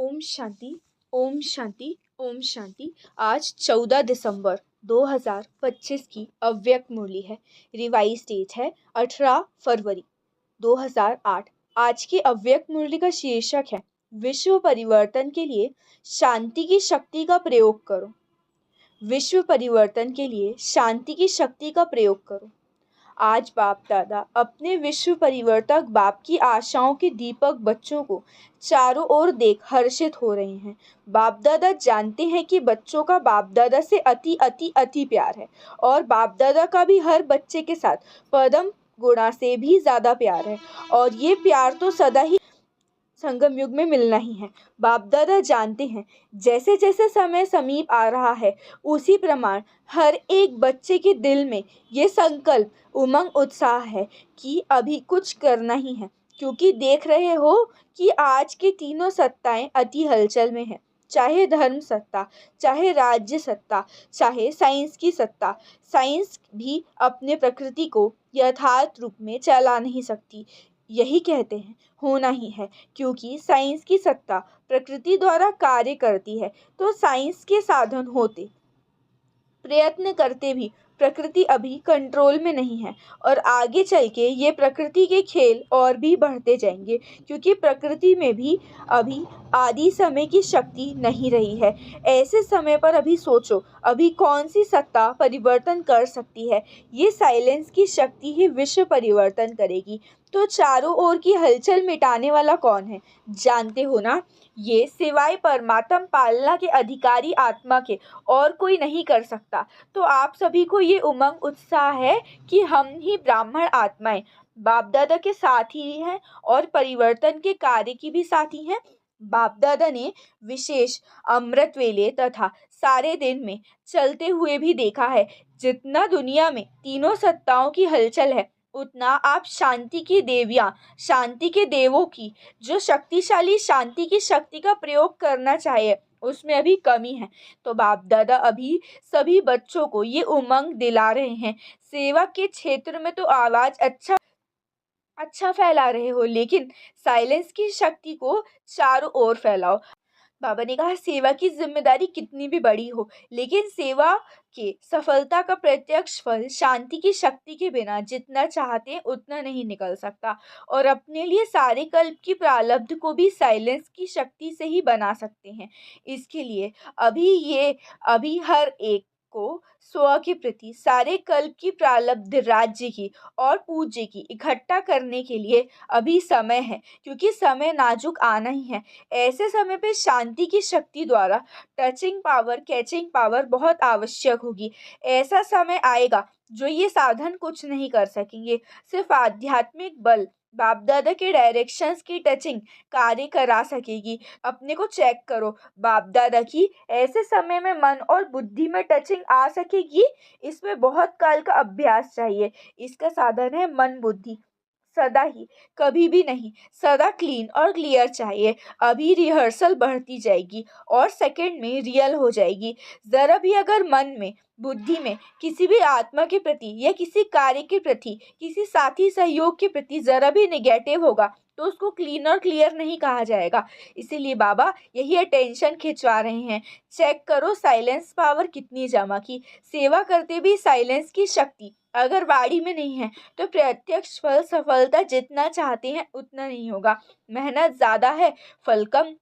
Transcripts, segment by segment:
ओम शांति, ओम शांति, ओम शांति। आज 14 दिसंबर 2025 की अव्यक्त मुरली है। रिवाइज डेट है 18 फरवरी 2008। आज की अव्यक्त मुरली का शीर्षक है विश्व परिवर्तन के लिए शांति की शक्ति का प्रयोग करो। विश्व परिवर्तन के लिए शांति की शक्ति का प्रयोग करो। आज बाप दादा अपने विश्व परिवर्तक बाप की आशाओं के दीपक बच्चों को चारों ओर देख हर्षित हो रहे हैं। बाप दादा जानते हैं कि बच्चों का बाप दादा से अति अति अति प्यार है और बाप दादा का भी हर बच्चे के साथ परम गुणा से भी ज़्यादा प्यार है और ये प्यार तो सदा ही संगम युग में मिलना ही है। बाप दादा जानते हैं जैसे जैसे समय समीप आ रहा है उसी प्रमाण हर एक बच्चे के दिल में ये संकल्प उमंग उत्साह है कि अभी कुछ करना ही है, क्योंकि देख रहे हो कि आज की तीनों सत्ताएं अति हलचल में है। चाहे धर्म सत्ता, चाहे राज्य सत्ता, चाहे साइंस की सत्ता। साइंस भी अपने प्रकृति को यथार्थ रूप में चला नहीं सकती। यही कहते हैं होना ही है, क्योंकि साइंस की सत्ता प्रकृति द्वारा कार्य करती है तो साइंस के साधन होते प्रयत्न करते भी प्रकृति अभी कंट्रोल में नहीं है और आगे चल के ये प्रकृति के खेल और भी बढ़ते जाएंगे, क्योंकि प्रकृति में भी अभी आदि समय की शक्ति नहीं रही है। ऐसे समय पर अभी सोचो अभी कौन सी सत्ता परिवर्तन कर सकती है। ये साइलेंस की शक्ति ही विश्व परिवर्तन करेगी। तो चारों ओर की हलचल मिटाने वाला कौन है, जानते हो ना? ये सिवाय परमात्म पालना के अधिकारी आत्मा के और कोई नहीं कर सकता। तो आप सभी को ये उमंग उत्साह है कि हम ही ब्राह्मण आत्माएं बाप दादा के साथी हैं और परिवर्तन के कार्य की भी साथी हैं। बाप दादा ने विशेष अमृत वेले तथा सारे दिन में चलते हुए भी देखा है, जितना दुनिया में तीनों सत्ताओं की हलचल है उतना आप शांति की देवियाँ, शांति के देवों की जो शक्तिशाली शांति की शक्ति का प्रयोग करना चाहिए उसमें अभी कमी है। तो बाप दादा अभी सभी बच्चों को ये उमंग दिला रहे हैं। सेवा के क्षेत्र में तो आवाज़ अच्छा फैला रहे हो, लेकिन साइलेंस की शक्ति को चारों ओर फैलाओ। बाबा ने कहा सेवा की जिम्मेदारी कितनी भी बड़ी हो, लेकिन सेवा के सफलता का प्रत्यक्ष फल शांति की शक्ति के बिना जितना चाहते हैं उतना नहीं निकल सकता। और अपने लिए सारे कल्प की प्रारब्ध को भी साइलेंस की शक्ति से ही बना सकते हैं। इसके लिए अभी हर एक को स्व के प्रति सारे कल्प की प्रारब्ध राज्य की और पूज्य की इकट्ठा करने के लिए अभी समय है, क्योंकि समय नाजुक आना ही है। ऐसे समय पे शांति की शक्ति द्वारा टचिंग पावर, कैचिंग पावर बहुत आवश्यक होगी। ऐसा समय आएगा जो ये साधन कुछ नहीं कर सकेंगे। सिर्फ आध्यात्मिक बल बाप दादा के डायरेक्शंस की टचिंग कार्य करा सकेगी। अपने को चेक करो, बाप दादा की ऐसे समय में मन और बुद्धि में टचिंग आ सकेगी, इसमें बहुत काल का अभ्यास चाहिए। इसका साधन है मन बुद्धि। सदा ही, कभी भी नहीं, सदा क्लीन और क्लियर चाहिए। अभी रिहर्सल बढ़ती जाएगी और सेकंड में रियल हो जाएगी। ज़रा भी अगर मन में बुद्धि में किसी भी आत्मा के प्रति या किसी कार्य के प्रति, किसी साथी सहयोग के प्रति ज़रा भी नेगेटिव होगा तो उसको क्लीन और क्लियर नहीं कहा जाएगा। इसीलिए बाबा यही अटेंशन खिंचवा रहे हैं। चेक करो साइलेंस पावर कितनी जमा की। सेवा करते भी साइलेंस की शक्ति अगर वाड़ी में नहीं है तो प्रत्यक्ष फल सफलता जितना चाहते हैं उतना नहीं होगा। मेहनत ज़्यादा है, फल कम।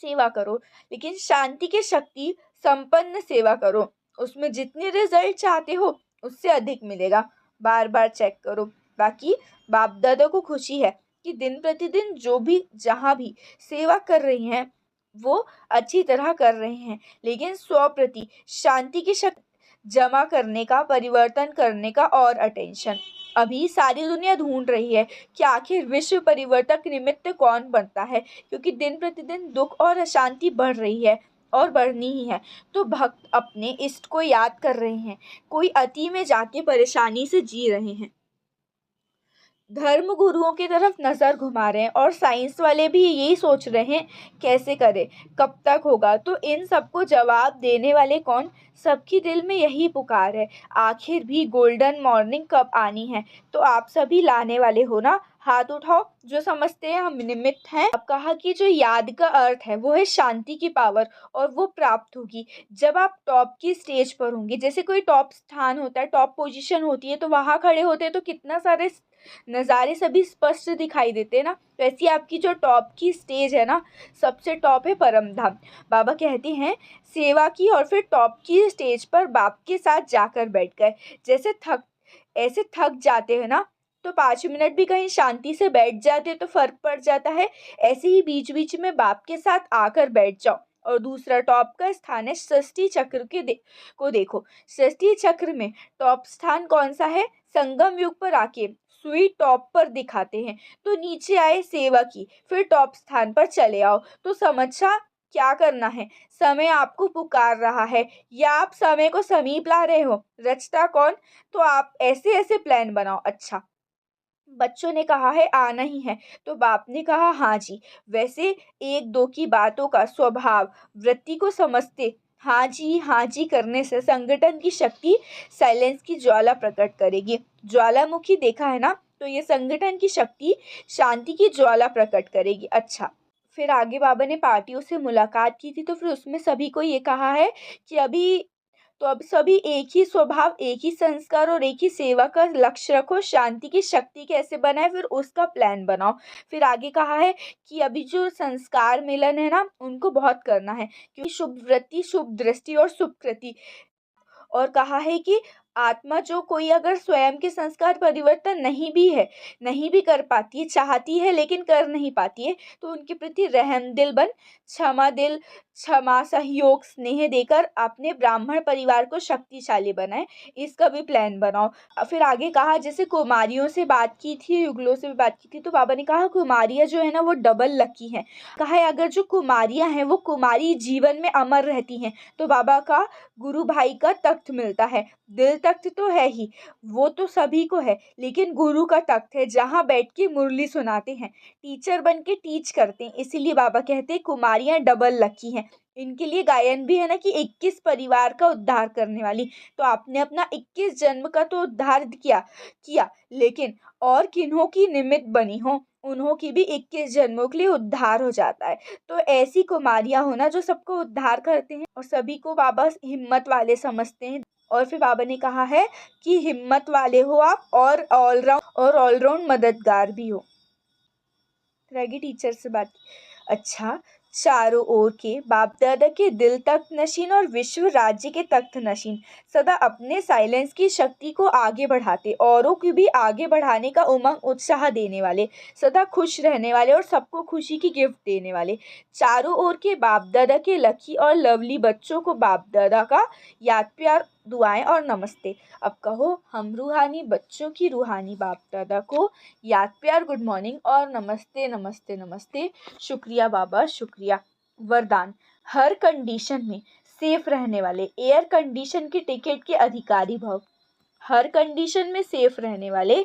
सेवा करो लेकिन शांति की शक्ति संपन्न सेवा करो, उसमें जितने रिजल्ट चाहते हो उससे अधिक मिलेगा। बार बार चेक करो। बाकी बाप दादा को खुशी है कि दिन प्रतिदिन जो भी जहाँ भी सेवा कर रही हैं वो अच्छी तरह कर रहे हैं, लेकिन स्व प्रति शांति की शक्ति जमा करने का, परिवर्तन करने का और अटेंशन अभी सारी दुनिया ढूंढ रही है कि आखिर विश्व परिवर्तक निमित्त कौन बनता है, क्योंकि दिन प्रतिदिन दुख और अशांति बढ़ रही है और बढ़नी ही है। तो भक्त अपने इष्ट को याद कर रहे हैं, कोई अति में जाके परेशानी से जी रहे हैं, धर्म गुरुओं की तरफ नज़र घुमा रहे हैं और साइंस वाले भी यही सोच रहे हैं कैसे करें, कब तक होगा। तो इन सबको जवाब देने वाले कौन? सबकी दिल में यही पुकार है, आखिर भी गोल्डन मॉर्निंग कब आनी है। तो आप सभी लाने वाले हो ना? हाथ उठाओ जो समझते हैं हम निमित्त हैं। अब कहा कि जो याद का अर्थ है वो है शांति की पावर, और वो प्राप्त होगी जब आप टॉप की स्टेज पर होंगे। जैसे कोई टॉप स्थान होता है, टॉप पोजीशन होती है, तो वहाँ खड़े होते हैं तो कितना सारे नज़ारे सभी स्पष्ट दिखाई देते हैं ना। वैसी आपकी जो टॉप की स्टेज है ना, सबसे टॉप है परम धाम। बाबा कहते हैं सेवा की और फिर टॉप की स्टेज पर बाप के साथ जाकर बैठ गए। ऐसे थक जाते हैं ना, तो 5 मिनट भी कहीं शांति से बैठ जाते तो फर्क पड़ जाता है। ऐसे ही बीच बीच में बाप के साथ आकर बैठ जाओ। और दूसरा टॉप का स्थान है सृष्टि चक्र को देखो। सृष्टि चक्र में टॉप स्थान कौन सा है? संगम युग पर आके सुई टॉप पर दिखाते हैं। तो नीचे आए सेवा की, फिर टॉप स्थान पर चले आओ। तो समझा क्या करना है? समय आपको पुकार रहा है या आप समय को समीप ला रहे हो? रचता कौन? तो आप ऐसे ऐसे प्लान बनाओ। अच्छा, बच्चों ने कहा है आना ही है, तो बाप ने कहा हाँ जी। वैसे एक दो की बातों का स्वभाव वृत्ति को समझते हाँ जी करने से संगठन की शक्ति साइलेंस की ज्वाला प्रकट करेगी। ज्वालामुखी देखा है ना, तो ये संगठन की शक्ति शांति की ज्वाला प्रकट करेगी। अच्छा, फिर आगे बाबा ने पार्टियों से मुलाकात की थी, तो फिर उसमें सभी को ये कहा है कि अब सभी एक ही स्वभाव, एक ही संस्कार और एक ही सेवा का लक्ष्य रखो। शांति की शक्ति कैसे बनाए, फिर उसका प्लान बनाओ। फिर आगे कहा है कि अभी जो संस्कार मिलन है ना, उनको बहुत करना है, क्योंकि शुभ वृत्ति, शुभ दृष्टि और शुभ कृति। और कहा है कि आत्मा जो कोई अगर स्वयं के संस्कार परिवर्तन नहीं भी कर पाती है, चाहती है लेकिन कर नहीं पाती है, तो उनके प्रति रहम दिल बन क्षमा सहयोग स्नेह देकर अपने ब्राह्मण परिवार को शक्तिशाली बनाए। इसका भी प्लान बनाओ। फिर आगे कहा, जैसे कुमारियों से बात की थी, युगलों से भी बात की थी, तो बाबा ने कहा कुमारियाँ जो है ना वो डबल लकी हैं। कहा है अगर जो कुमारियाँ हैं वो कुमारी जीवन में अमर रहती हैं, तो बाबा का गुरु भाई का तख्त मिलता है। दिल तख्त तो है ही, वो तो सभी को है, लेकिन गुरु का तख्त है जहाँ बैठ के मुरली सुनाते हैं, टीचर बन के टीच करते हैं। इसीलिए बाबा कहते हैं कुमारियाँ डबल लकी हैं। इनके लिए गायन भी है ना कि 21 परिवार का उद्धार करने वाली। तो आपने अपना 21 जन्म का तो उद्धार किया, लेकिन और किन्हों की निमित्त बनी हो, उन्हों की भी 21 जन्मों के लिए उद्धार हो जाता है। तो ऐसी कुमारियाँ होना जो सबको उद्धार करते हैं, और सभी को बाबा हिम्मत वाले समझते हैं। और फिर बाबा ने कहा है कि हिम्मत वाले हो आप, और ऑलराउंड मददगार भी हो। रैगी टीचर से बात की। अच्छा, चारों ओर के बाप दादा के दिल तख्त नशीन और विश्व राज्य के तख्त नशीन सदा अपने साइलेंस की शक्ति को आगे बढ़ाते, औरों को भी आगे बढ़ाने का उमंग उत्साह देने वाले, सदा खुश रहने वाले और सबको खुशी की गिफ्ट देने वाले। चारों ओर के बाप दादा के लकी और लवली बच्चों को बाप दादा का याद प्यार दुआएं और नमस्ते। अब कहो, हम रूहानी बच्चों की रूहानी बाप दादा को याद प्यार, गुड मॉर्निंग और नमस्ते नमस्ते नमस्ते। शुक्रिया बाबा, शुक्रिया। वरदान, हर कंडीशन में सेफ रहने वाले, एयर कंडीशन के टिकट के अधिकारी भव। हर कंडीशन में सेफ रहने वाले,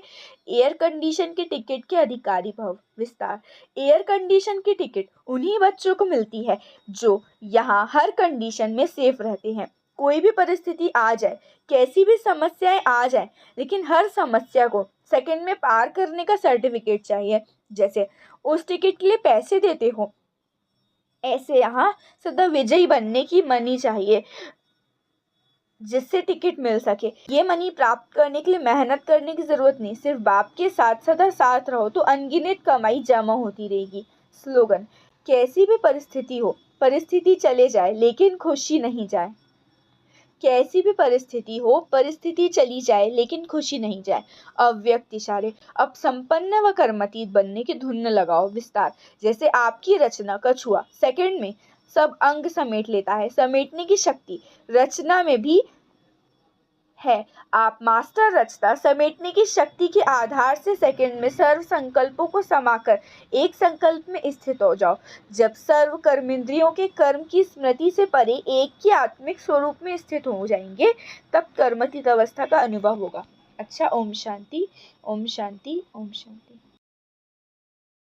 एयर कंडीशन के टिकट के अधिकारी भव। विस्तार, एयर कंडीशन की टिकट उन्हीं बच्चों को मिलती है जो यहाँ हर कंडीशन में सेफ रहते हैं। कोई भी परिस्थिति आ जाए, कैसी भी समस्याएं आ जाए, लेकिन हर समस्या को सेकंड में पार करने का सर्टिफिकेट चाहिए। जैसे उस टिकट के लिए पैसे देते हो, ऐसे यहाँ सदा विजयी बनने की मनी चाहिए जिससे टिकट मिल सके। ये मनी प्राप्त करने के लिए मेहनत करने की ज़रूरत नहीं, सिर्फ बाप के साथ सदा साथ रहो तो अनगिनत कमाई जमा होती रहेगी। स्लोगन, कैसी भी परिस्थिति हो, परिस्थिति चले जाए लेकिन खुशी नहीं जाए। कैसी भी परिस्थिति हो, परिस्थिति चली जाए लेकिन खुशी नहीं जाए। अव्यक्त इशारे, अब संपन्न व कर्मतीत बनने की धुन लगाओ। विस्तार, जैसे आपकी रचना कछुआ सेकंड में सब अंग समेट लेता है, समेटने की शक्ति रचना में भी है। आप मास्टर रचता समेटने की शक्ति के आधार से सेकंड में सर्व संकल्पों को समाकर एक संकल्प में स्थित हो जाओ। जब सर्व कर्मेंद्रियों के कर्म की स्मृति से परे एक के आत्मिक स्वरूप में स्थित हो जाएंगे, तब कर्मतीत अवस्था का अनुभव होगा। अच्छा, ओम शांति, ओम शांति, ओम शांति।